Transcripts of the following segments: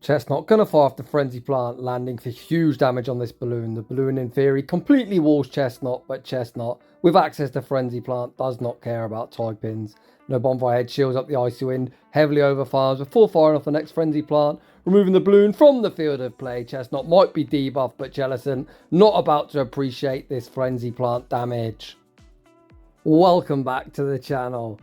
Chestnaught gonna fire off the Frenzy Plant, landing for huge damage on this balloon. The balloon in theory completely walls Chestnaught, but Chestnaught, with access to Frenzy Plant, does not care about Typhlosion. No Bonfire Head shields up the Icy Wind, heavily overfarms before firing off the next Frenzy Plant, removing the balloon from the field of play. Chestnaught might be debuffed, but Jellicent not about to appreciate this Frenzy Plant damage. Welcome back to the channel.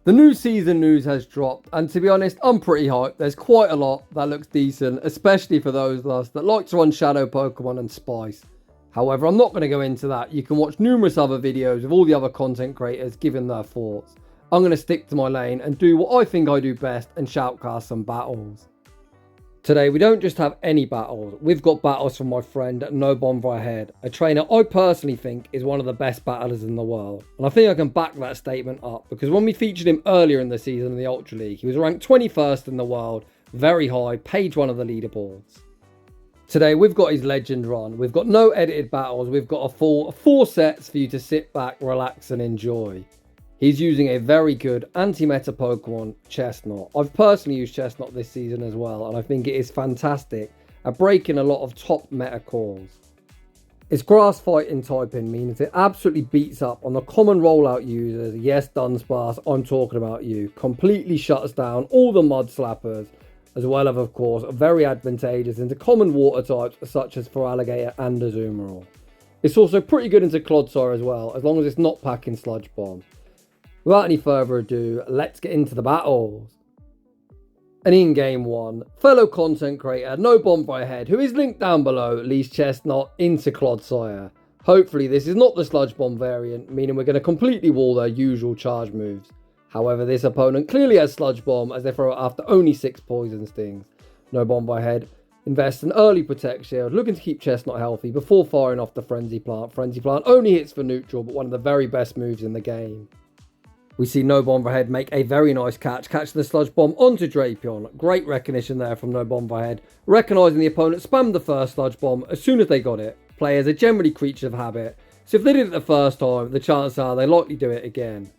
The new season news has dropped, and to be honest, I'm pretty hyped. There's quite a lot that looks decent, especially for those of us that like to run Shadow Pokemon and Spice. However, I'm not going to go into that. You can watch numerous other videos of all the other content creators giving their thoughts. I'm going to stick to my lane and do what I think I do best and shoutcast some battles. Today, we don't just have any battles. We've got battles from my friend No Bonfire Head, a trainer I personally think is one of the best battlers in the world. And I think I can back that statement up because when we featured him earlier in the season in the Ultra League, he was ranked 21st in the world, very high, page 1 of the leaderboards. Today, we've got his legend run. We've got no edited battles. We've got a full 4 sets for you to sit back, relax and enjoy. He's using a very good anti-meta Pokemon, Chesnaught. I've personally used Chesnaught this season as well, and I think it is fantastic at breaking a lot of top meta calls. Its grass fighting typing means it absolutely beats up on the common rollout users. Yes, Dunsparce, I'm talking about you. Completely shuts down all the mud slappers, as well as, of course, very advantageous into common water types such as Feraligatr and Azumarill. It's also pretty good into Clodsire as well, as long as it's not packing Sludge Bomb. Without any further ado, let's get into the battles. And in game 1, fellow content creator No Bonfire Head, who is linked down below, leads Chestnaught into Clodsire. Hopefully this is not the Sludge Bomb variant, meaning we're going to completely wall their usual charge moves. However, this opponent clearly has Sludge Bomb as they throw it after only 6 Poison Stings. No Bonfire Head invests an early Protect Shield, looking to keep Chestnaught healthy before firing off the Frenzy Plant. Frenzy Plant only hits for neutral, but one of the very best moves in the game. We see No Bonfire Head make a very nice catch the Sludge Bomb onto Drapion. Great recognition there from No Bonfire Head, recognising the opponent spammed the first Sludge Bomb as soon as they got it. Players are generally creatures of habit, so if they did it the first time, the chances are they likely do it again.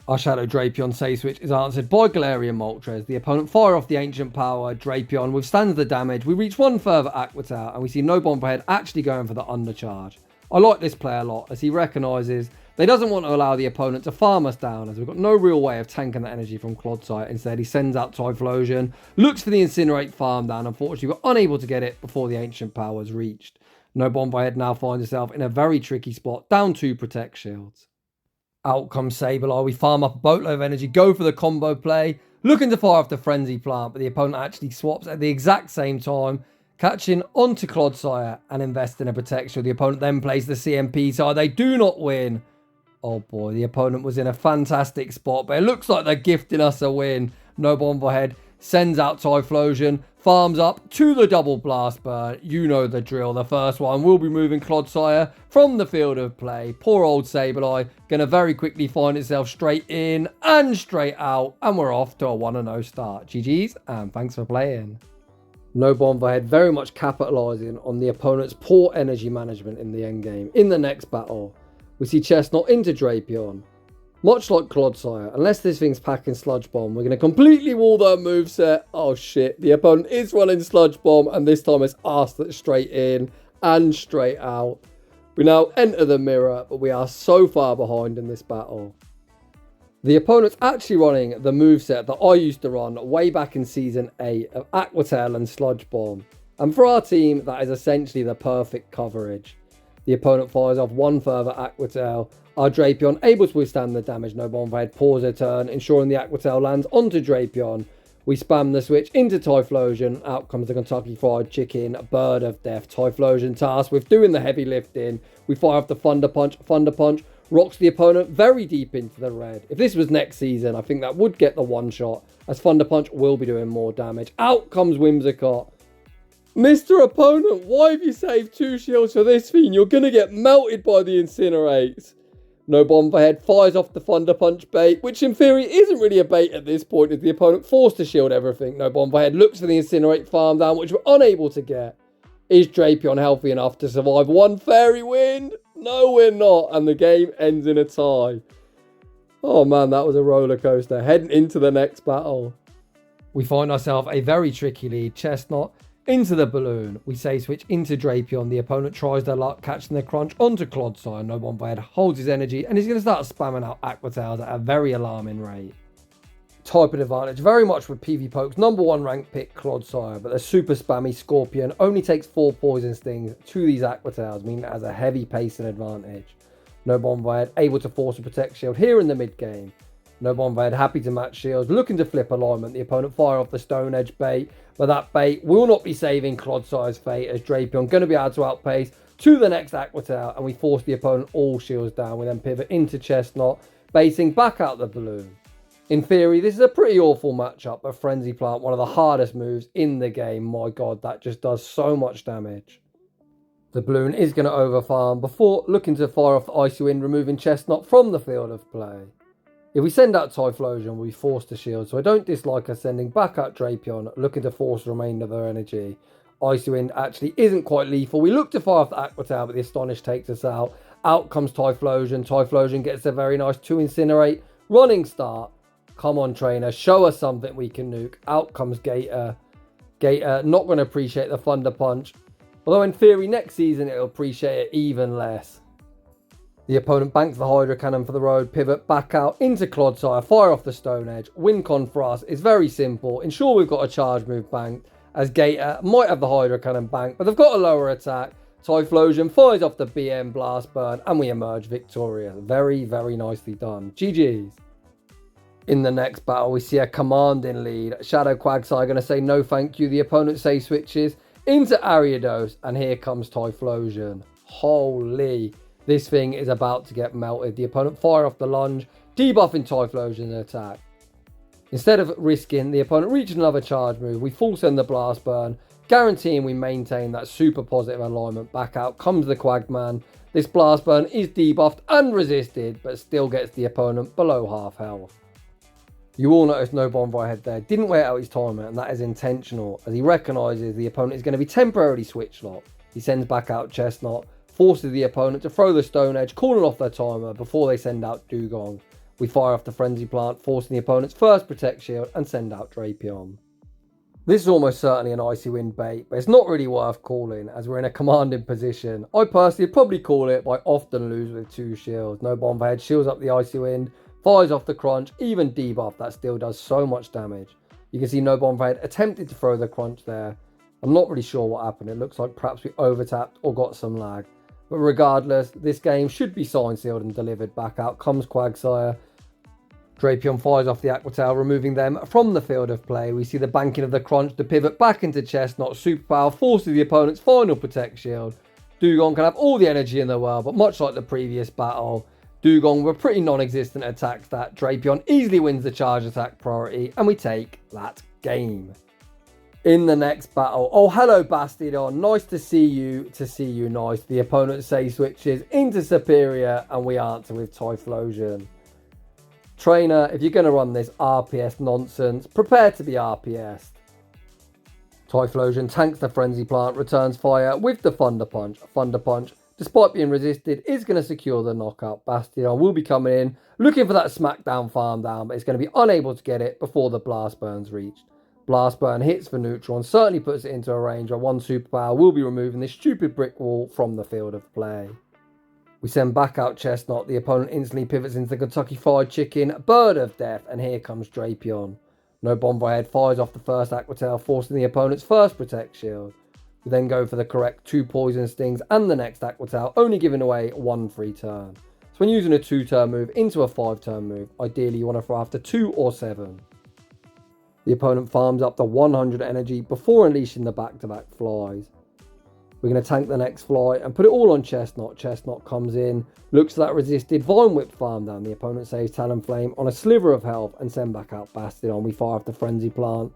Our Shadow Drapion save switch is answered by Galarian Moltres. The opponent fire off the Ancient Power, Drapion withstands the damage. We reach one further Aquitail, and we see No Bonfire Head actually going for the undercharge. I like this play a lot as he recognises they doesn't want to allow the opponent to farm us down, as we've got no real way of tanking that energy from Clodsire. Instead, he sends out Typhlosion, looks for the Incinerate farm down. Unfortunately, we're unable to get it before the Ancient Power is reached. No Bonfire Head now finds himself in a very tricky spot, down 2 Protect Shields. Out comes Sableye. We farm up a boatload of energy, go for the combo play, looking to fire off the Frenzy Plant, but the opponent actually swaps at the exact same time, catching onto Clodsire and investing in a Protect Shield. The opponent then plays the CMP side. They do not win. Oh boy, the opponent was in a fantastic spot, but it looks like they're gifting us a win. No Bonfire Head sends out Typhlosion, farms up to the double blast burn. You know the drill. The first one will be moving Clodsire from the field of play. Poor old Sableye gonna very quickly find itself straight in and straight out, and we're off to a 1-0 start. GG's and thanks for playing. No Bonfire Head very much capitalising on the opponent's poor energy management in the endgame. In the next battle, we see Chestnaught into Drapion. Much like Clodsire, unless this thing's packing Sludge Bomb, we're going to completely wall their moveset. Oh shit, the opponent is running Sludge Bomb, and this time it's us that's straight in and straight out. We now enter the mirror, but we are so far behind in this battle. The opponent's actually running the moveset that I used to run way back in Season 8 of Aquitail and Sludge Bomb. And for our team, that is essentially the perfect coverage. The opponent fires off one further Aquitail. Our Drapion able to withstand the damage. No Bonfire Head pauses a turn, ensuring the Aquitail lands onto Drapion. We spam the switch into Typhlosion. Out comes the Kentucky Fried Chicken, Bird of Death. Typhlosion tasked with doing the heavy lifting. We fire off the Thunder Punch. Thunder Punch rocks the opponent very deep into the red. If this was next season, I think that would get the one shot, as Thunder Punch will be doing more damage. Out comes Whimsicott. Mr. Opponent, why have you saved 2 shields for this fiend? You're going to get melted by the Incinerates. No Bonfire Head fires off the Thunder Punch bait, which in theory isn't really a bait at this point, as the opponent forced to shield everything. No Bonfire Head looks for the Incinerate farm down, which we're unable to get. Is Drapion healthy enough to survive one Fairy Wind? No, we're not, and the game ends in a tie. Oh man, that was a roller coaster. Heading into the next battle. We find ourselves a very tricky lead. Chestnaught into the balloon. We say switch into Drapion. The opponent tries their luck, catching the crunch onto Clodsire. No one head holds his energy and he's going to start spamming out Aqua Tails at a very alarming rate. Type advantage very much with PV Poke's #1 ranked pick Clodsire, but the super spammy Scorpion only takes 4 poison stings to these Aqua Tails, meaning it has a heavy pacing advantage. No Bonfire able to force a Protect Shield here in the mid game. No Bonfire happy to match shields, looking to flip alignment. The opponent fire off the Stone Edge bait, but that bait will not be saving Clodsire's fate, as Drapion going to be able to outpace to the next Aqua Tail, and we force the opponent all shields down. We then pivot into Chestnaught, baiting back out the balloon. In theory, this is a pretty awful matchup, but Frenzy Plant, one of the hardest moves in the game. My god, that just does so much damage. The balloon is going to overfarm before looking to fire off the Icy Wind, removing Chestnaught from the field of play. If we send out Typhlosion, we'll be forced to shield, so I don't dislike us sending back out Drapion, looking to force the remainder of their energy. Icy Wind actually isn't quite lethal. We look to fire off the Aqua Tail, but the Astonish takes us out. Out comes Typhlosion. Typhlosion gets a very nice 2 Incinerate. Running start. Come on, trainer. Show us something we can nuke. Out comes Gator. Gator not going to appreciate the Thunder Punch. Although in theory, next season, it'll appreciate it even less. The opponent banks the Hydro Cannon for the road, pivot back out into Clodsire, fire off the Stone Edge. Win con for us is very simple. Ensure we've got a charge move banked, as Gator might have the Hydro Cannon banked, but they've got a lower attack. Typhlosion fires off the BM Blast Burn, and we emerge victorious. Very, very nicely done. GG's. In the next battle, we see a commanding lead. Shadow Quagsire going to say no thank you. The opponent say switches into Ariados, and here comes Typhlosion. Holy, this thing is about to get melted. The opponent fire off the lunge, debuffing Typhlosion's attack. Instead of risking the opponent reaching another charge move, we full send the Blast Burn, guaranteeing we maintain that super positive alignment. Back out comes the Quagman. This Blast Burn is debuffed and resisted, but still gets the opponent below half health. You all notice no Bonfire Head there. Didn't wait out his timer, and that is intentional, as he recognises the opponent is going to be temporarily switch locked. He sends back out Chestnaught, forces the opponent to throw the Stone Edge, calling off their timer before they send out Dugong. We fire off the Frenzy Plant, forcing the opponent's first Protect Shield, and send out Drapion. This is almost certainly an Icy Wind bait, but it's not really worth calling, as we're in a commanding position. I personally would probably call it, but I often lose with 2 shields. No Bonfire Head shields up the Icy Wind, fires off the crunch, even debuff, that still does so much damage. You can see no Bonfire Head attempted to throw the crunch there. I'm not really sure what happened. It looks like perhaps we overtapped or got some lag. But regardless, this game should be signed, sealed and delivered. Back out comes Quagsire. Drapion fires off the Aqua Tail, removing them from the field of play. We see the banking of the crunch, the pivot back into Chestnaught. Superpower forces the opponent's final Protect Shield. Dugong can have all the energy in the world, but much like the previous battle, Dugong with a pretty non-existent attack stat. Drapion easily wins the charge attack priority, and we take that game. In the next battle, oh hello Bastiodon, nice to see you nice. The opponent say switches into Superior, and we answer with Typhlosion. Trainer, if you're going to run this RPS nonsense, prepare to be RPS'd. Typhlosion tanks the Frenzy Plant, returns fire with the Thunder Punch. Thunder Punch, despite being resisted, is going to secure the knockout. Bastiodon will be coming in, looking for that smackdown farm down, but it's going to be unable to get it before the Blast Burn's reached. Blast Burn hits for neutral and certainly puts it into a range where one superpower will be removing this stupid brick wall from the field of play. We send back out Chestnaught. The opponent instantly pivots into the Kentucky Fried Chicken, Bird of Death, and here comes Drapion. No Bonfire Head fires off the first Aqua Tail, forcing the opponent's first Protect Shield. We then go for the correct 2 Poison Stings and the next Aqua Tail, only giving away 1 free turn. So when using a 2-turn move into a 5-turn move, ideally you want to throw after 2 or 7. The opponent farms up to 100 energy before unleashing the back-to-back flies. We're going to tank the next fly and put it all on Chestnaught. Chestnaught comes in, looks for that resisted Vine Whip farm down. The opponent saves Talonflame on a sliver of health and send back out Bastiodon. We fire off the Frenzy Plant.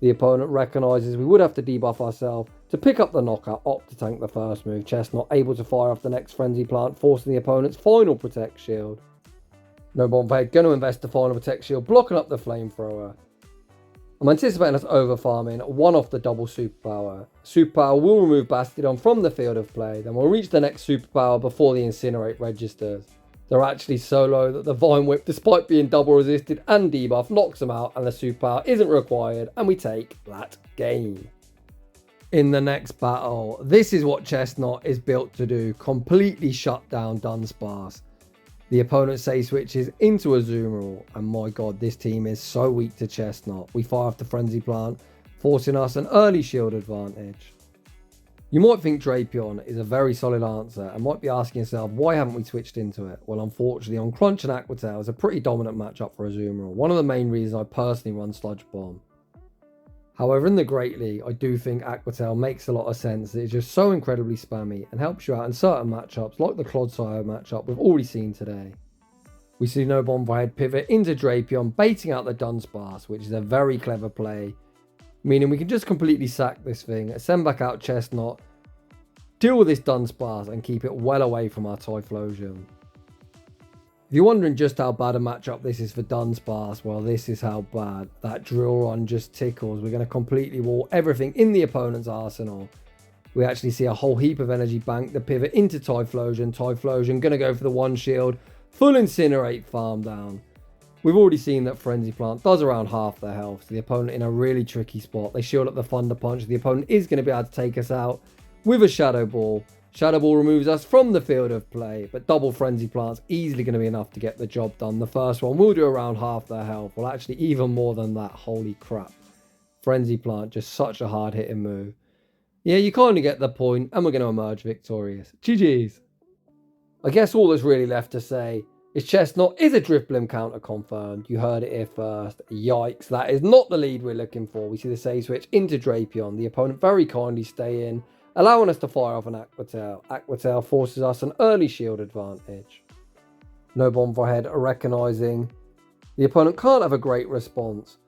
The opponent recognises we would have to debuff ourselves to pick up the knockout, opt to tank the first move. Chestnaught able to fire off the next Frenzy Plant, forcing the opponent's final Protect Shield. No Bonfire going to invest the final Protect Shield, blocking up the Flamethrower. I'm anticipating us over-farming 1 off the double superpower. Superpower will remove Bastiodon from the field of play, then we'll reach the next superpower before the Incinerate registers. They're actually so low that the Vine Whip, despite being double resisted and debuff, knocks them out and the superpower isn't required, and we take that game. In the next battle, this is what Chestnaught is built to do, completely shut down Dunsparce. The opponent say switches into a Zoomerall, and my god, this team is so weak to Chestnaught. We fire off the Frenzy Plant, forcing us an early shield advantage. You might think Drapion is a very solid answer and might be asking yourself, why haven't we switched into it? Well, unfortunately, on Crunch and Aqua Tail is a pretty dominant matchup for a Zoomerall. One of the main reasons I personally run Sludge Bomb. However, in the Great League, I do think Aqua Tail makes a lot of sense. It's just so incredibly spammy and helps you out in certain matchups, like the Clodsire matchup we've already seen today. We see No Bonfire Head pivot into Drapion, baiting out the Dunsparce, which is a very clever play. Meaning we can just completely sack this thing, send back out Chestnaught, deal with this Dunsparce and keep it well away from our Typhlosion. If you're wondering just how bad a matchup this is for Dunsparce, well, this is how bad. That drill run just tickles. We're going to completely wall everything in the opponent's arsenal. We actually see a whole heap of energy bank, the pivot into Typhlosion. Typhlosion going to go for the one shield, full incinerate farm down. We've already seen that Frenzy Plant does around half their health, so the opponent in a really tricky spot. They shield up the Thunder Punch. The opponent is going to be able to take us out with a Shadow Ball. Shadow Ball removes us from the field of play, but double Frenzy Plant's easily going to be enough to get the job done. The first one will do around half their health. Well, actually, even more than that. Holy crap. Frenzy Plant, just such a hard-hitting move. Yeah, you kind of get the point, and we're going to emerge victorious. GG's. I guess all that's really left to say is Chestnaught is a Drifblim counter confirmed. You heard it here first. Yikes, that is not the lead we're looking for. We see the save switch into Drapion. The opponent very kindly stay in, allowing us to fire off an Aqua Tail. Aqua Tail forces us an early shield advantage. No Bonfire Head recognising the opponent can't have a great response.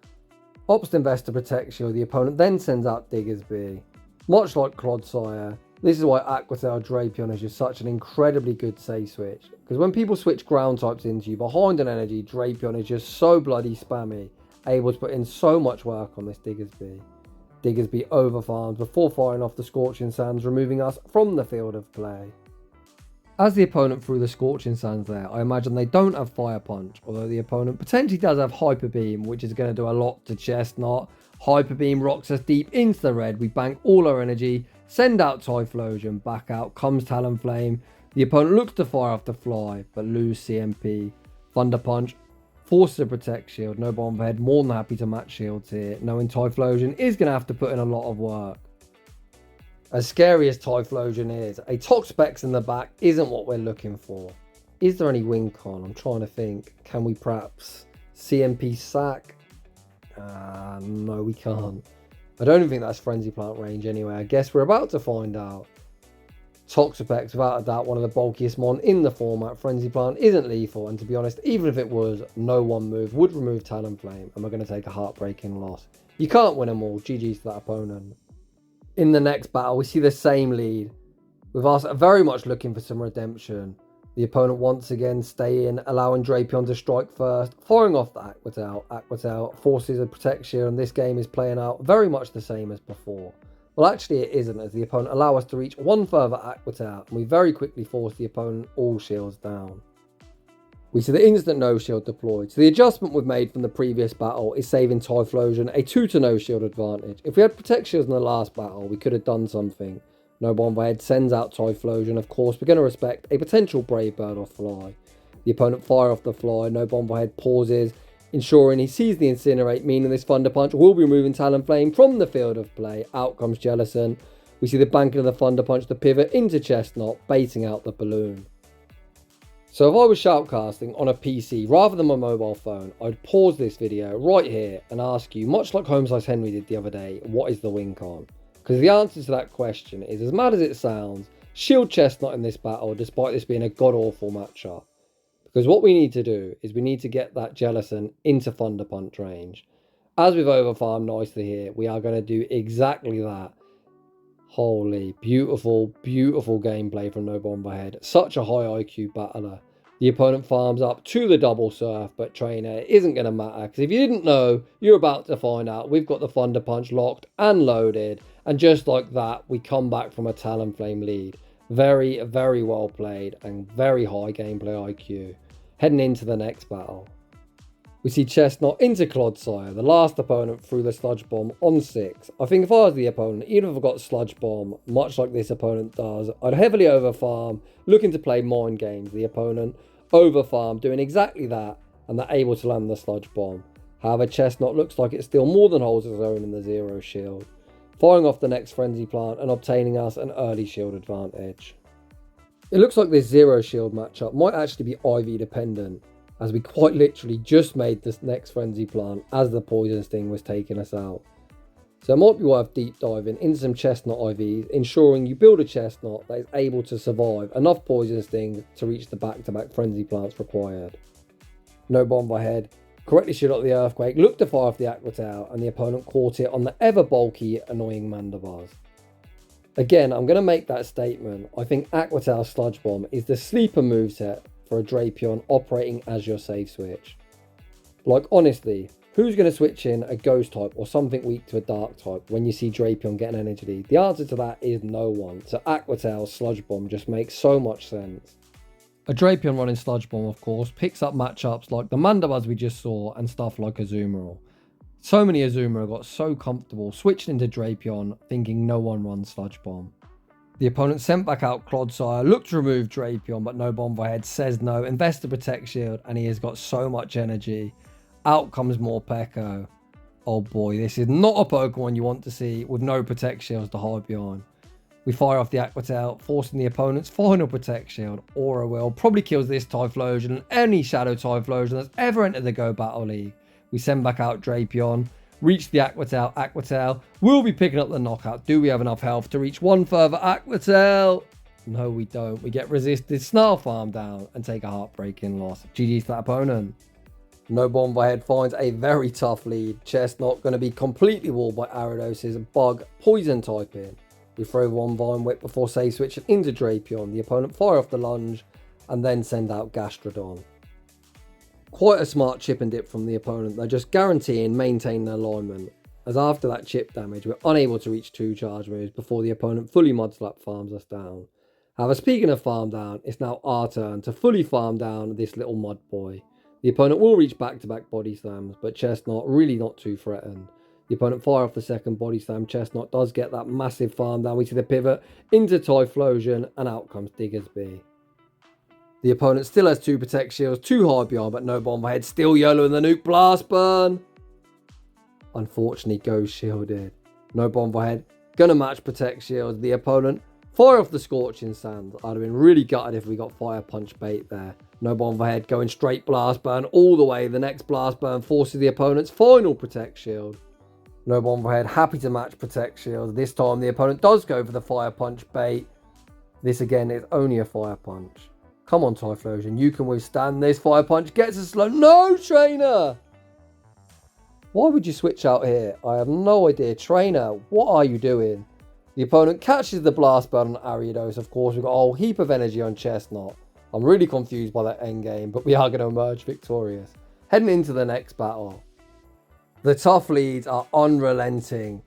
Opts Investor Protect Shield. The opponent then sends out Diggersby. Much like Clodsire, this is why Aqua Tail Drapion is just such an incredibly good save switch. Because when people switch ground types into you behind an energy, Drapion is just so bloody spammy, able to put in so much work on this Diggersby. Diggersby overfarms before firing off the Scorching Sands, removing us from the field of play. As the opponent threw the Scorching Sands there, I imagine they don't have Fire Punch, although the opponent potentially does have Hyper Beam, which is going to do a lot to Chestnaught. Hyper Beam rocks us deep into the red. We bank all our energy, send out Typhlosion, back out comes Talonflame. The opponent looks to fire off the fly, but lose CMP. Thunder Punch forces a Protect Shield. No Bonfire Head more than happy to match shields here, knowing Typhlosion is going to have to put in a lot of work. As scary as Typhlosion is, a Toxapex in the back isn't what we're looking for. Is there any win con? I'm trying to think. Can we perhaps CMP sack? No, we can't. I don't even think that's Frenzy Plant range anyway. I guess we're about to find out. Toxapex, without a doubt, one of the bulkiest mon in the format. Frenzy Plant isn't lethal, and to be honest, even if it was, no one move would remove Talonflame, and we're going to take a heartbreaking loss. You can't win them all. GG's to that opponent. In the next battle, we see the same lead, with us very much looking for some redemption. The opponent once again stay in, allowing Drapion to strike first, firing off the Aqua Tail. Aqua Tail forces a Protect Shield, and this game is playing out very much the same as before. Well, actually it isn't, as the opponent allow us to reach one further Aqua Tail, and we very quickly force the opponent all shields down. We see the instant no shield deployed, so the adjustment we've made from the previous battle is saving Typhlosion a 2 to no shield advantage. If we had Protect Shields in the last battle, we could have done something. No Bonfire Head sends out Typhlosion. Of course, we're going to respect a potential Brave Bird or Fly. The opponent fire off the Fly. No Bonfire Head pauses, ensuring he sees the Incinerate, meaning this Thunder Punch will be removing Talonflame from the field of play. Out comes Jellicent. We see the banking of the Thunder Punch to pivot into Chestnaught, baiting out the balloon. So if I was shoutcasting on a PC rather than my mobile phone, I'd pause this video right here and ask you, much like Home Slice Henry did the other day, what is the win con? Because the answer to that question is, as mad as it sounds, shield Chestnaught in this battle, despite this being a god-awful matchup. Because what we need to do is we need to get that Jellicent into Thunder Punch range. As we've overfarmed nicely here, we are going to do exactly that. Holy, beautiful, beautiful gameplay from No Bonfire Head. Such a high IQ battler. The opponent farms up to the double surf, but Trainer isn't going to matter. Because if you didn't know, you're about to find out. We've got the Thunder Punch locked and loaded. And just like that, we come back from a Talonflame lead. Very, very well played and very high gameplay IQ. Heading into the next battle. We see Chestnaught into Clodsire. The last opponent threw the Sludge Bomb on 6. I think if I was the opponent, even if I got Sludge Bomb, much like this opponent does, I'd heavily overfarm, looking to play mind games. The opponent overfarm, doing exactly that, and they're able to land the Sludge Bomb. However, Chestnaught looks like it still more than holds its own in the 0 shield, firing off the next Frenzy Plant and obtaining us an early shield advantage. It looks like this 0 shield matchup might actually be IV dependent, as we quite literally just made this next Frenzy Plant as the Poison Sting was taking us out. So it might be worth deep diving into some Chestnaught IVs, ensuring you build a Chestnaught that is able to survive enough Poison Stings to reach the back-to-back Frenzy Plants required. No bomb by head, correctly shot up the Earthquake, looked to fire off the Aqua Tail, and the opponent caught it on the ever bulky, annoying Mandibars. Again, I'm going to make that statement. I think Aqua Tail Sludge Bomb is the sleeper moveset for a Drapion operating as your save switch. Like, honestly, who's going to switch in a Ghost type or something weak to a Dark type when you see Drapion get an energy lead? The answer to that is no one. So Aqua Tail Sludge Bomb just makes so much sense. A Drapion running Sludge Bomb, of course, picks up matchups like the Mandibars we just saw and stuff like Azumarill. So many Azumarill got so comfortable switching into Drapion, thinking no one runs Sludge Bomb. The opponent sent back out Clodsire, looked to remove Drapion, but no bomb by head, says no, invests the Protect Shield, and he has got so much energy. Out comes Morpeko. Oh boy, this is not a Pokemon you want to see with no Protect Shields to hide behind. We fire off the Aqua Tail, forcing the opponent's final Protect Shield. Aura Will probably kills this Typhlosion and any Shadow Typhlosion that's ever entered the Go Battle League. We send back out Drapion, reach the Aqua Tail. Aqua Tail will be picking up the knockout. Do we have enough health to reach one further Aqua Tail? No, we don't. We get resisted, Snarl Farm down, and take a heartbreaking loss. GG's to that opponent. No bomb by head finds a very tough lead. Chestnaught going to be completely walled by Aridos's Bug Poison typing. We throw one Vine Whip before save switching into Drapion. The opponent fire off the lunge and then send out Gastrodon. Quite a smart chip and dip from the opponent. They're just guaranteeing maintaining alignment, as after that chip damage we're unable to reach 2 charge moves before the opponent fully Mudslap farms us down. However, speaking of farm down, it's now our turn to fully farm down this little mud boy. The opponent will reach back-to-back body slams, but Chestnaught really not too threatened. The opponent fire off the second body slam. Chestnaught does get that massive farm down. We see the pivot into Typhlosion, and out comes Diggersby. The opponent still has 2 Protect Shields, 2 hard behind, but no bomb head. Still YOLO in the Nuke Blast Burn. Unfortunately, Ghost shielded. No bomb head. Gonna match Protect Shields. The opponent fire off the Scorching Sands. I'd have been really gutted if we got Fire Punch bait there. No bomb head. Going straight Blast Burn all the way. The next Blast Burn forces the opponent's final Protect Shield. No bomb head. Happy to match Protect Shields. This time the opponent does go for the Fire Punch bait. This again is only a Fire Punch. Come on, Typhlosion, you can withstand this. Fire Punch gets a slow. No, Trainer! Why would you switch out here? I have no idea. Trainer, what are you doing? The opponent catches the Blast Burn on Ariados. Of course, we've got a whole heap of energy on Chestnaught. I'm really confused by that endgame, but we are going to emerge victorious. Heading into the next battle. The tough leads are unrelenting.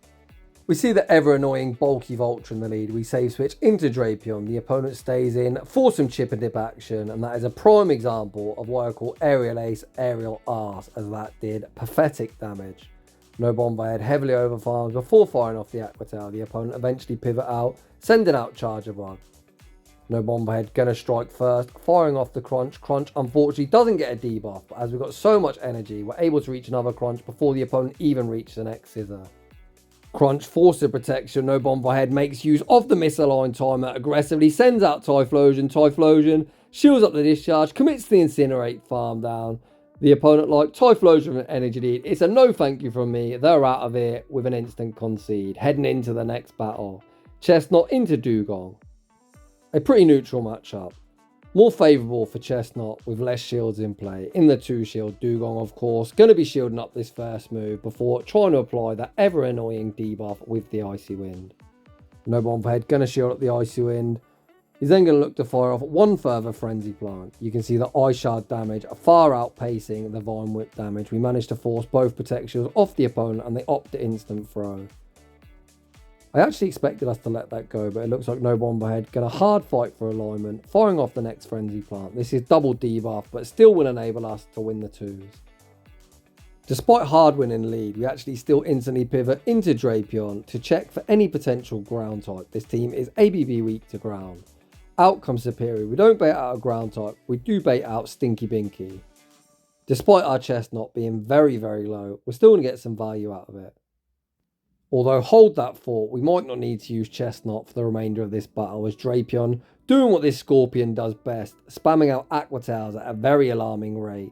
We see the ever-annoying bulky Vulture in the lead. We save switch into Drapion. The opponent stays in for some chip and dip action, and that is a prime example of what I call Aerial Ace, Aerial Arse, as that did pathetic damage. No bomb by head, heavily overfarms before firing off the Aqua Tail. The opponent eventually pivot out, sending out Charger Bug. No bomb by head, gonna strike first, firing off the Crunch. Crunch unfortunately doesn't get a debuff, but as we've got so much energy, we're able to reach another Crunch before the opponent even reaches the next Scissor. Crunch forces protection. No bomb by head makes use of the misaligned timer, aggressively sends out Typhlosion. Typhlosion shields up the discharge, commits the Incinerate farm down. The opponent like Typhlosion with an energy lead. It's a no thank you from me. They're out of here with an instant concede. Heading into the next battle. Chestnaught into Dugong. A pretty neutral matchup. More favourable for Chestnaught with less shields in play. In the 2 shield, Dugong of course going to be shielding up this first move before trying to apply that ever annoying debuff with the Icy Wind. No bomb head, going to shield up the Icy Wind. He's then going to look to fire off one further Frenzy Plant. You can see the Ice Shard damage far outpacing the Vine Whip damage. We managed to force both Protect Shields off the opponent and they opt to instant throw. I actually expected us to let that go, but it looks like no Bomblehead going to hard fight for alignment, firing off the next Frenzy Plant. This is double debuff, but still will enable us to win the 2s. Despite hard winning lead, we actually still instantly pivot into Drapion to check for any potential ground type. This team is ABB weak to ground. Outcome superior. We don't bait out a ground type, we do bait out Stinky Binky. Despite our Chestnaught being very, very low, we're still going to get some value out of it. Although hold that thought, we might not need to use Chestnaught for the remainder of this battle, as Drapion doing what this Scorpion does best, spamming out Aqua Tails at a very alarming rate.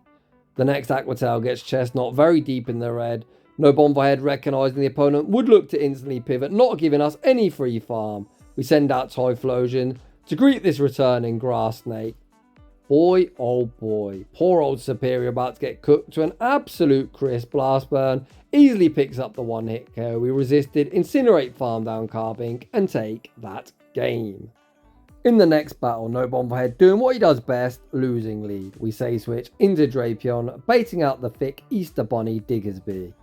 The next Aqua Tail gets Chestnaught very deep in the red. No Bomblehead recognising the opponent would look to instantly pivot, not giving us any free farm. We send out Typhlosion to greet this returning Grass Snake. Boy, oh boy, poor old Superior about to get cooked to an absolute crisp. Blast Burn easily picks up the one hit KO. We resisted, Incinerate farm down Carbink and take that game. In the next battle, no Bomblehead doing what he does best, losing lead. We say switch into Drapion, baiting out the thick Easter Bunny Diggersby.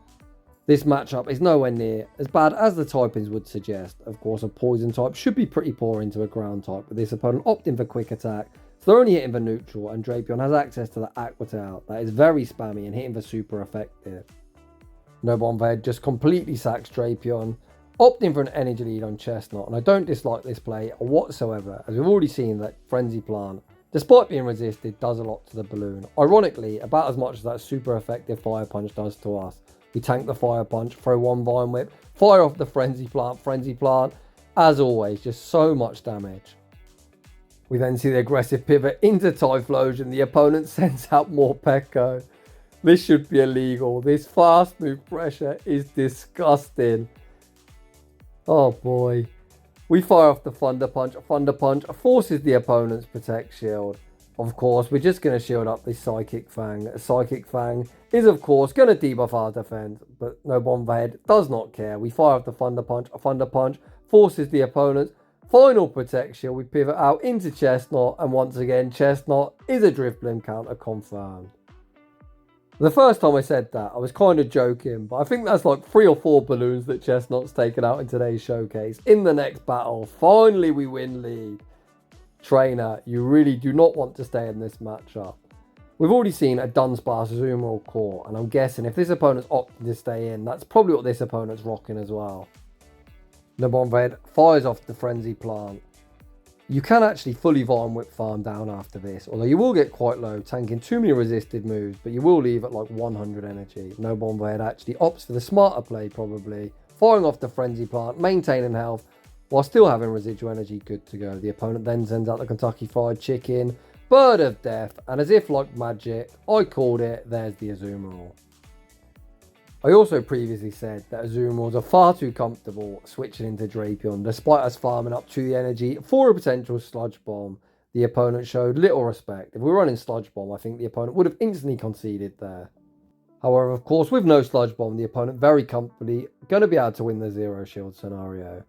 This matchup is nowhere near as bad as the typings would suggest. Of course, a poison type should be pretty poor into a ground type, with this opponent opting for quick attack, so they're only hitting for neutral, and Drapion has access to the Aqua Tail that is very spammy and hitting for super effective. No Bomblehead just completely sacks Drapion, opting for an energy lead on Chestnaught, and I don't dislike this play whatsoever, as we've already seen that Frenzy Plant, despite being resisted, does a lot to the balloon. Ironically, about as much as that super effective Fire Punch does to us. We tank the Fire Punch, throw one Vine Whip, fire off the Frenzy Plant, as always, just so much damage. We then see the aggressive pivot into Typhlosion. The opponent sends out more Pekko. This should be illegal. This fast move pressure is disgusting. Oh boy. We fire off the Thunder Punch. Thunder Punch forces the opponent's Protect Shield. Of course, we're just going to shield up this Psychic Fang. Psychic Fang is, of course, going to debuff our defense, but no Bomblehead does not care. We fire off the Thunder Punch. Thunder Punch forces the opponent's final Protect Shield. We pivot out into Chestnaught, and once again, Chestnaught is a Drifblim counter confirmed. The first time I said that, I was kind of joking, but I think that's like 3 or 4 balloons that Chestnaught's taken out in today's showcase. In the next battle, finally we win lead. Trainer, you really do not want to stay in this matchup. We've already seen a Dunsparce Azumarill core, and I'm guessing if this opponent's opting to stay in, that's probably what this opponent's rocking as well. No Bomblehead fires off the Frenzy Plant. You can actually fully Vine Whip farm down after this, although you will get quite low, tanking too many resisted moves, but you will leave at like 100 energy. No Bomblehead actually opts for the smarter play probably, firing off the Frenzy Plant, maintaining health, while still having residual energy good to go. The opponent then sends out the Kentucky Fried Chicken, Bird of Death, and as if like magic, I called it, there's the Azumarill. I also previously said that Azumarils are far too comfortable switching into Drapion, despite us farming up to the energy for a potential Sludge Bomb. The opponent showed little respect. If we were running Sludge Bomb, I think the opponent would have instantly conceded there. However, of course, with no Sludge Bomb, the opponent very comfortably going to be able to win the Zero Shield scenario.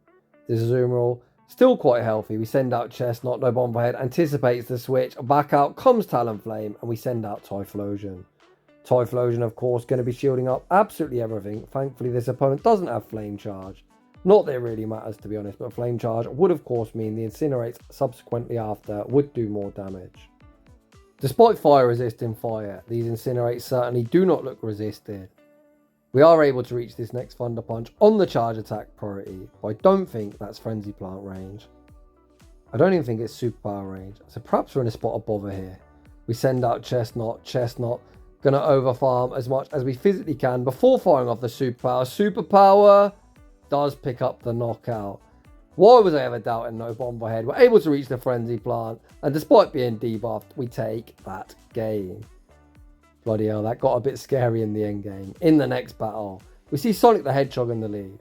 This Azumarill still quite healthy. We send out Chestnaught, no Bomblehead anticipates the switch. Back out comes Talonflame, and we send out Typhlosion. Typhlosion, of course, going to be shielding up absolutely everything. Thankfully, this opponent doesn't have Flame Charge. Not that it really matters, to be honest, but Flame Charge would, of course, mean the Incinerates subsequently after would do more damage. Despite fire resisting fire, these Incinerates certainly do not look resisted. We are able to reach this next Thunder Punch on the charge attack priority, but I don't think that's Frenzy Plant range. I don't even think it's Superpower range, so perhaps we're in a spot of bother here. We send out Chestnaught. Chestnaught going to overfarm as much as we physically can before firing off the Superpower. Superpower does pick up the knockout. Why was I ever doubting no Bomblehead? We're able to reach the Frenzy Plant, and despite being debuffed, we take that game. Bloody hell, that got a bit scary in the end game. In the next battle, we see Sonic the Hedgehog in the lead.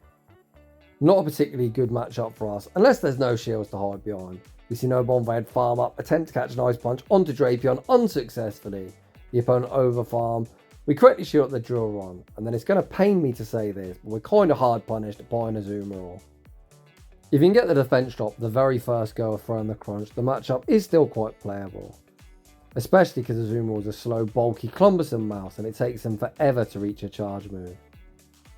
Not a particularly good matchup for us, unless there's no shields to hide behind. We see no Bomblehead farm up, attempt to catch an Ice Punch onto Drapion unsuccessfully. The opponent overfarm. We correctly shield up the Drill Run, and then it's going to pain me to say this, but we're kind of hard punished by an Azumarill. If you can get the defense drop the very first go of throwing the crunch, the matchup is still quite playable. Especially because Azumarill is a slow, bulky, cumbersome mouse, and it takes him forever to reach a charge move.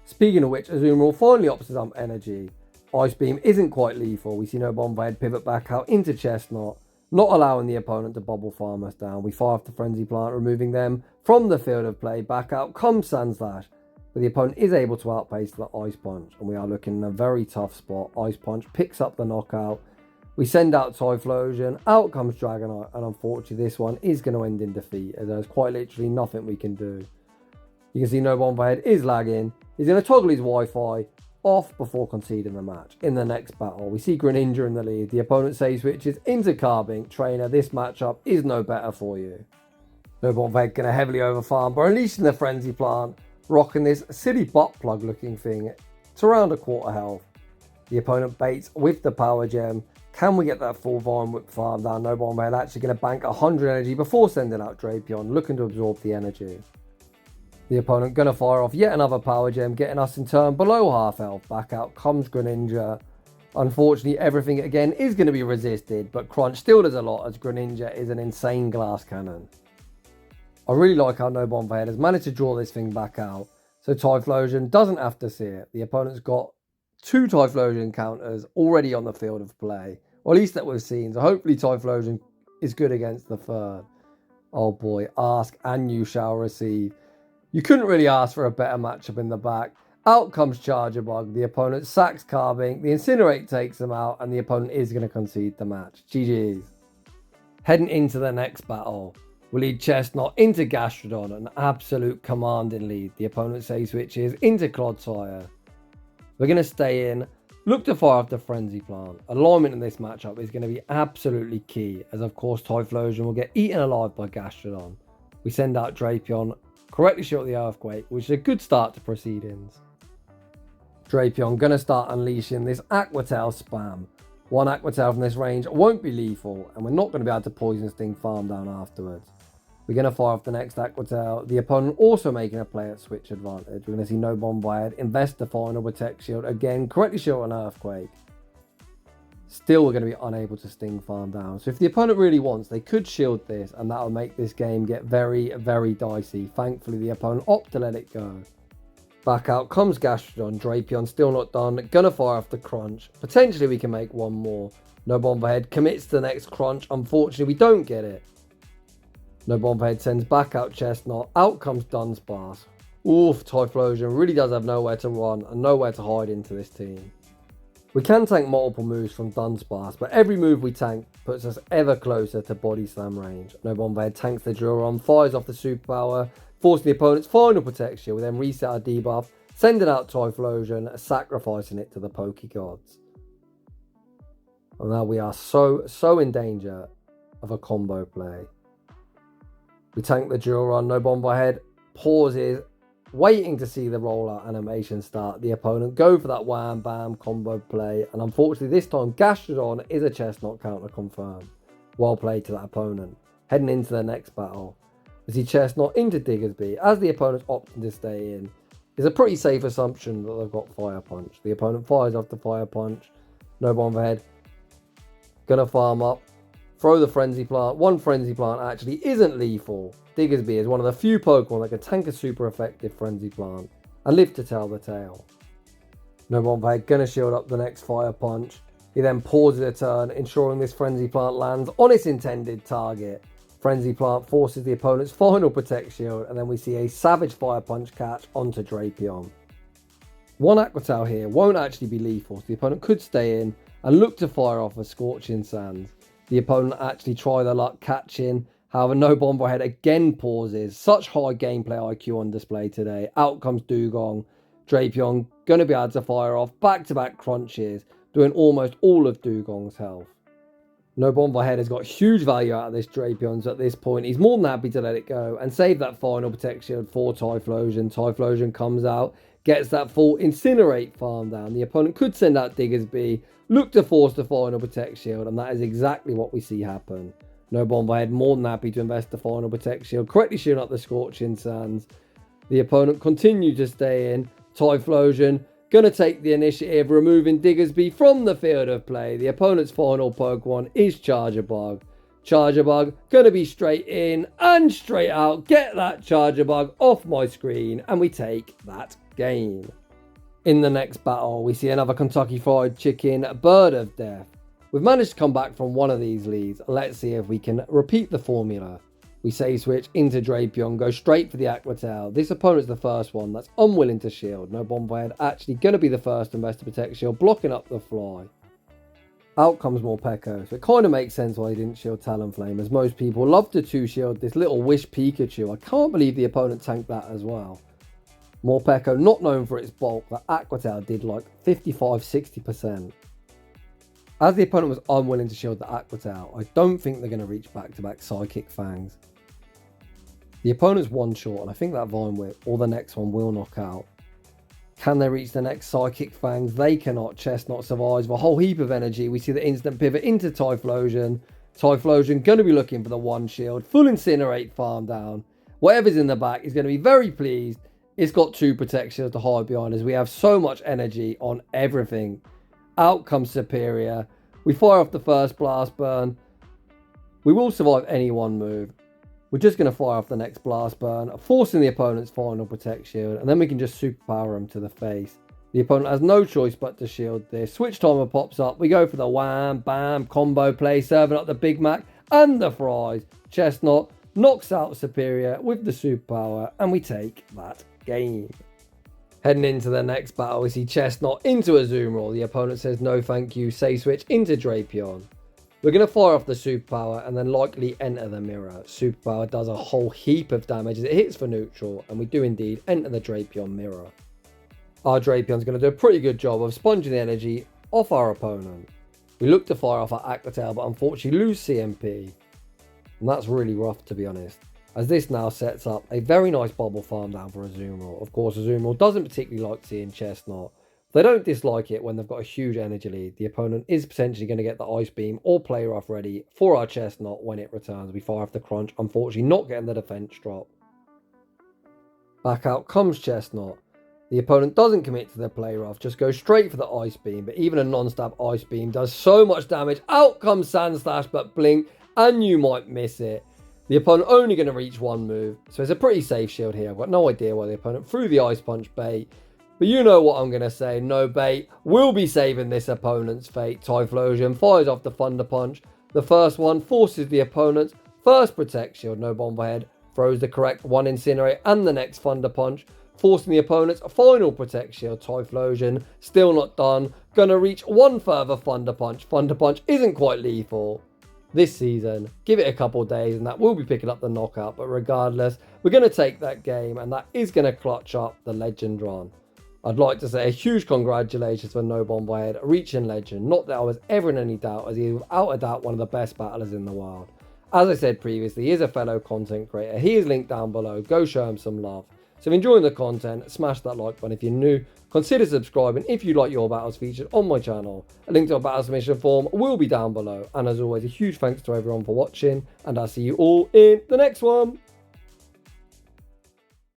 Speaking of which, Azumarill finally opts to dump energy, Ice Beam isn't quite lethal. We see no Bonfire pivot back out into Chestnaught, not allowing the opponent to bubble farm us down. We fire off the Frenzy Plant, removing them from the field of play. Back out comes Sandslash, but the opponent is able to outpace the Ice Punch, and we are looking in a very tough spot. Ice Punch picks up the knockout. We send out Typhlosion, out comes Dragonite, and unfortunately this one is going to end in defeat, as there's quite literally nothing we can do. You can see no Bonfire is lagging. He's going to toggle his Wi-Fi off before conceding the match. In the next battle, we see Greninja in the lead. The opponent save switches into Carbink. Trainer, this matchup is no better for you. No Bonfire going to heavily overfarm, but unleashing the Frenzy Plant, rocking this silly butt plug looking thing to around a quarter health. The opponent baits with the Power Gem. Can we get that full Vine Whip farm down? No Bonfire actually going to bank 100 energy before sending out Drapion, looking to absorb the energy. The opponent going to fire off yet another Power Gem, getting us in turn below half health. Back out comes Greninja. Unfortunately, everything again is going to be resisted, but Crunch still does a lot, as Greninja is an insane glass cannon. I really like how no Bonfire has managed to draw this thing back out, so Typhlosion doesn't have to see it. The opponent's got 2 Typhlosion counters already on the field of play, or at least that we've seen, so hopefully Typhlosion is good against the third. Oh boy, ask and you shall receive. You couldn't really ask for a better matchup in the back. Out comes Charger Bug. The opponent sacks Carbink. The Incinerate takes him out, and the opponent is going to concede the match. GG's. Heading into the next battle, we lead Chestnaught into Gastrodon, an absolute commanding lead. The opponent save switches into Clodsire. We're going to stay in, look to fire off the Frenzy Plant. Alignment in this matchup is going to be absolutely key, as of course Typhlosion will get eaten alive by Gastrodon. We send out Drapion, correctly shot the Earthquake, which is a good start to proceedings. Drapion going to start unleashing this Aqua Tail spam. One Aqua Tail from this range won't be lethal, and we're not going to be able to Poison Sting farm down afterwards. We're going to fire off the next Aqua Tail. The opponent also making a play at switch advantage. We're going to see no Bonfire invest the final Protect Shield again, correctly shot an Earthquake. Still, we're going to be unable to Sting farm down. So if the opponent really wants, they could shield this, and that will make this game get very, very dicey. Thankfully, the opponent opted to let it go. Back out comes Gastrodon. Drapion still not done. Gonna fire off the Crunch. Potentially, we can make one more. No Bonfire commits to the next Crunch. Unfortunately, we don't get it. No Bonfire sends back out Chestnaught. Out comes Dunsparce. Oof, Typhlosion really does have nowhere to run and nowhere to hide into this team. We can tank multiple moves from Dunsparce, but every move we tank puts us ever closer to Body Slam range. No Bonfire tanks the Duron, fires off the Superpower, forcing the opponent's final protection. We then reset our debuff, sending out Typhlosion, sacrificing it to the Pokegods. And now we are so in danger of a combo play. We tank the Duron, no Bonfire pauses, waiting to see the rollout animation start. The opponent go for that wham bam combo play, and unfortunately this time Gastrodon is a Chestnaught counter confirmed. Well played to that opponent. Heading into the next battle, we see Chestnaught into Diggersby. As the opponent's opting to stay in, it's a pretty safe assumption that they've got Fire Punch. The opponent fires off the Fire Punch. No Bonfire gonna farm up, throw the Frenzy Plant. One Frenzy Plant actually isn't lethal. Diggersby is one of the few Pokemon that can tank a super effective Frenzy Plant and live to tell the tale. No Bonfire gonna shield up the next Fire Punch. He then pauses a turn, ensuring this Frenzy Plant lands on its intended target. Frenzy Plant forces the opponent's final Protect Shield, and then we see a Savage Fire Punch catch onto Drapion. One Aqua Tail here won't actually be lethal, so the opponent could stay in and look to fire off a Scorching Sands. The opponent actually try their luck catching. However, no Bonfire again pauses. Such high gameplay IQ on display today. Out comes Dugong. Drapion going to be able to fire off back-to-back crunches, doing almost all of Dugong's health. No Bonfire has got huge value out of this Drapion, so at this point he's more than happy to let it go and save that final Protect Shield for Typhlosion. Typhlosion comes out, gets that full Incinerate farm down. The opponent could send out Diggersby, look to force the final Protect Shield, and that is exactly what we see happen. No Bonfire more than happy to invest the final Protect Shield, correctly shooting up the Scorching Sands. The opponent continued to stay in. Typhlosion going to take the initiative, removing Diggersby from the field of play. The opponent's final Pokemon is Charger Bug. Charger Bug going to be straight in and straight out. Get that Charger Bug off my screen, and we take that game. In the next battle, we see another Kentucky Fried Chicken Bird of Death. We've managed to come back from one of these leads. Let's see if we can repeat the formula. We save switch into Drapion, go straight for the Aquatail. This opponent's the first one that's unwilling to shield. No Bonfire Head, actually going to be the first and best to protect shield, blocking up the fly. Out comes Morpeko, so it kind of makes sense why he didn't shield Talonflame, as most people love to 2-shield this little Wish Pikachu. I can't believe the opponent tanked that as well. Morpeko, not known for its bulk, the Aquatail did like 55-60%. As the opponent was unwilling to shield the Aquatail, I don't think they're going to reach back-to-back Psychic Fangs. The opponent's one short, and I think that Vine Whip or the next one will knock out. Can they reach the next Psychic Fangs? They cannot. Chestnaught survives with a whole heap of energy. We see the instant pivot into Typhlosion. Typhlosion going to be looking for the one shield. Full Incinerate farm down. Whatever's in the back is going to be very pleased. It's got 2 protections to hide behind as we have so much energy on everything. Out comes Superior. We fire off the first Blast Burn. We will survive any one move. We're just going to fire off the next Blast Burn, forcing the opponent's final Protect Shield, and then we can just Superpower him to the face. The opponent has no choice but to shield this. Switch Timer pops up. We go for the wham, bam, combo play, serving up the Big Mac and the fries. Chestnaught knocks out Superior with the Superpower, and we take that game. Heading into the next battle, we see Chestnaught into a Zoom Roll. The opponent says no thank you, say switch into Drapion. We're going to fire off the Superpower and then likely enter the Mirror. Superpower does a whole heap of damage as it hits for neutral, and we do indeed enter the Drapion Mirror. Our Drapion's going to do a pretty good job of sponging the energy off our opponent. We look to fire off our Aquatail, but unfortunately lose CMP. And that's really rough, to be honest, as this now sets up a very nice bubble farm down for a Zoom Roll. Of course, a Zoom Roll doesn't particularly like seeing Chestnaught. They don't dislike it when they've got a huge energy lead. The opponent is potentially going to get the Ice Beam or Play Rough ready for our Chestnaught when it returns. We fire off the Crunch, unfortunately not getting the defense drop. Back out comes Chestnaught. The opponent doesn't commit to the Play Rough, just goes straight for the Ice Beam, but even a non-stab Ice Beam does so much damage. Out comes Sand Slash, but blink, and you might miss it. The opponent only going to reach one move, so it's a pretty safe shield here. I've got no idea why the opponent threw the Ice Punch bait. But you know what I'm going to say, no bait will be saving this opponent's fate. Typhlosion fires off the Thunder Punch. The first one forces the opponent's first Protect Shield, no Bonfire Head, throws the correct one Incinerate and the next Thunder Punch, forcing the opponent's final Protect Shield. Typhlosion still not done, going to reach one further Thunder Punch. Thunder Punch isn't quite lethal this season. Give it a couple days and that will be picking up the knockout, but regardless, we're going to take that game and that is going to clutch up the Legend run. I'd like to say a huge congratulations for No Bonfire Head reaching Legend. Not that I was ever in any doubt, as he is without a doubt one of the best battlers in the world. As I said previously, he is a fellow content creator. He is linked down below. Go show him some love. So if you're enjoying the content, smash that like button. If you're new, consider subscribing if you'd like your battles featured on my channel. A link to our battle submission form will be down below. And as always, a huge thanks to everyone for watching, and I'll see you all in the next one.